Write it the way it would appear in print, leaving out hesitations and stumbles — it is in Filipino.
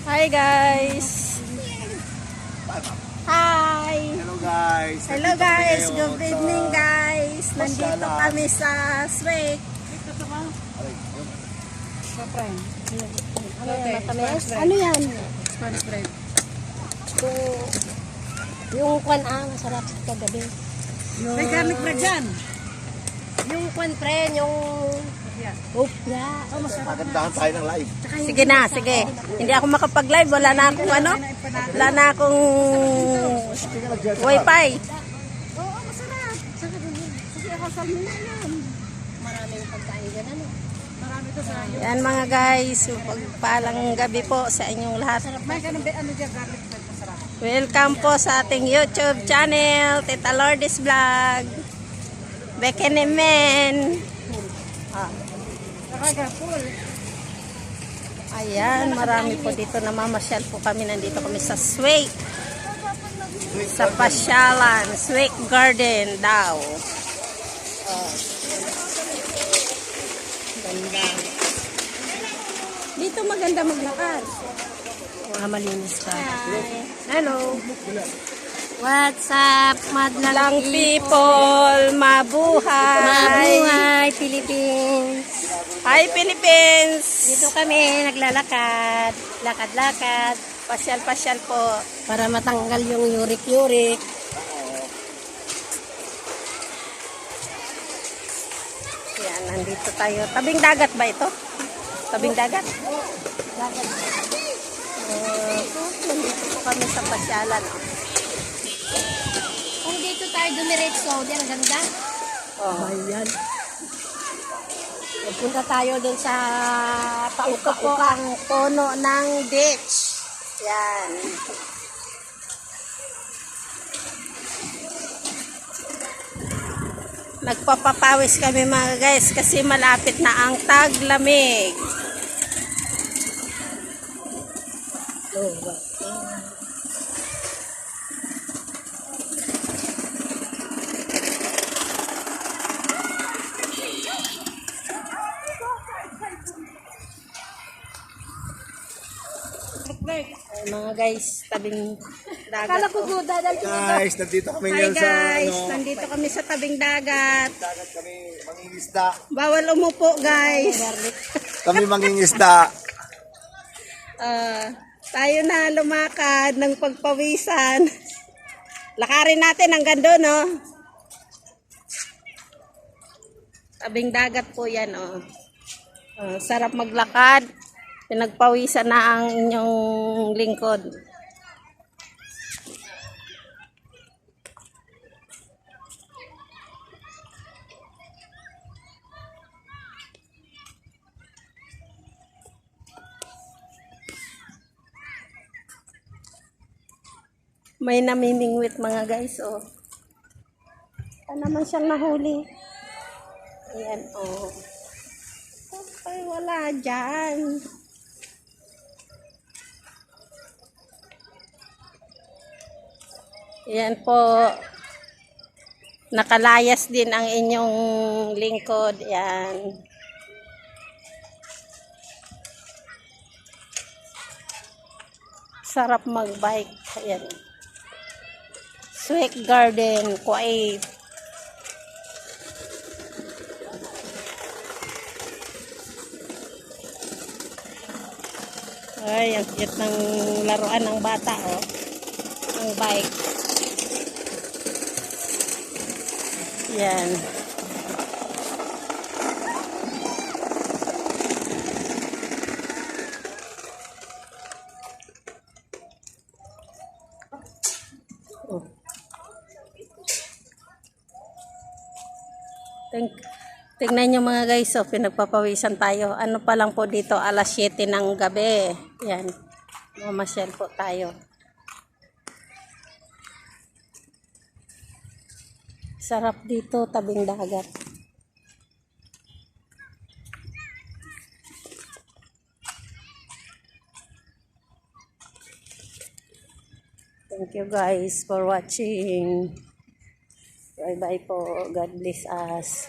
Hi guys. Hi. Hello guys. Hello guys. Good evening guys. Nandito kami sa Swake. Ano yan? Matamis? Ano yan? Spanish bread. Yung kwan masarap kagabi. May garlic bread dyan. Yung kwan pre, yung upya. Oh, masarap. Magandahan tayo ng live. Sige na, sige. Hindi ako makapag-live. Wala na akong wala na akong wifi. Oo, masarap. Saka doon. Kasi ako sa mga yan. Maraming pagkain dyan, ano? Marami to sa iyo. Yan mga guys, pagpalang gabi po sa inyong lahat. May ganun ano dyan, garlic bread masarap. Welcome po sa ating YouTube channel, Tita Lourdes Vlog. Bekenemen. Nakagapul. Ayan, marami po dito namamasyal po kami. Nandito kami sa Swake. Sa pasyalan, Swake Garden daw. Ganda. Dito maganda maglakad. Malinis pa. Hello. What's up, Madlang people, mabuhay. Mabuhay, Philippines. Hi Philippines. Dito kami naglalakad, lakad-lakad, Pasyal-pasyal po. para matanggal yung yurik-yurik. Yan, nandito tayo. Tabing dagat ba ito? Tabing dagat? Nandito po kami sa pasyalan. Kung dito tayo dumiretso, diyan ang ganda. Oh. Ayan. Punta tayo dun sa Ito po ang puno ng beach. Yan. Nagpapapawis kami mga guys kasi malapit na ang taglamig. Ay, mga guys, tabing dagat. Kala ko guda, dahil Guys, nandito kami Hi ngayon sa guys, nandito kami sa tabing dagat. dagat kami mangingisda. Bawal umupo guys. Kami mangingisda. Tayo na lumakad ng pagpawisan. Lakarin natin hanggang doon, no? Tabing dagat po yan, oh. Sarap maglakad. Pinagpawisan na ang inyong lingkod. May namimingwit mga guys, oh. Ano naman siyang nahuli? Ayan, oh. Ay, wala dyan. Ayan po. Nakalayas din ang inyong lingkod. Ayan. Sarap magbike. Ayan. Swake Garden, Kuwait. Ay, ang cute ng laruan ng bata, oh. Ang bike. Yan. Oh. Tingnan nyo mga guys, so pinagpapawisan tayo. Ano pa lang po dito, alas 7 ng gabi. Yan. Mamasyal po tayo. Sarap dito, tabing dagat. Thank you guys for watching. Bye bye po. God bless us.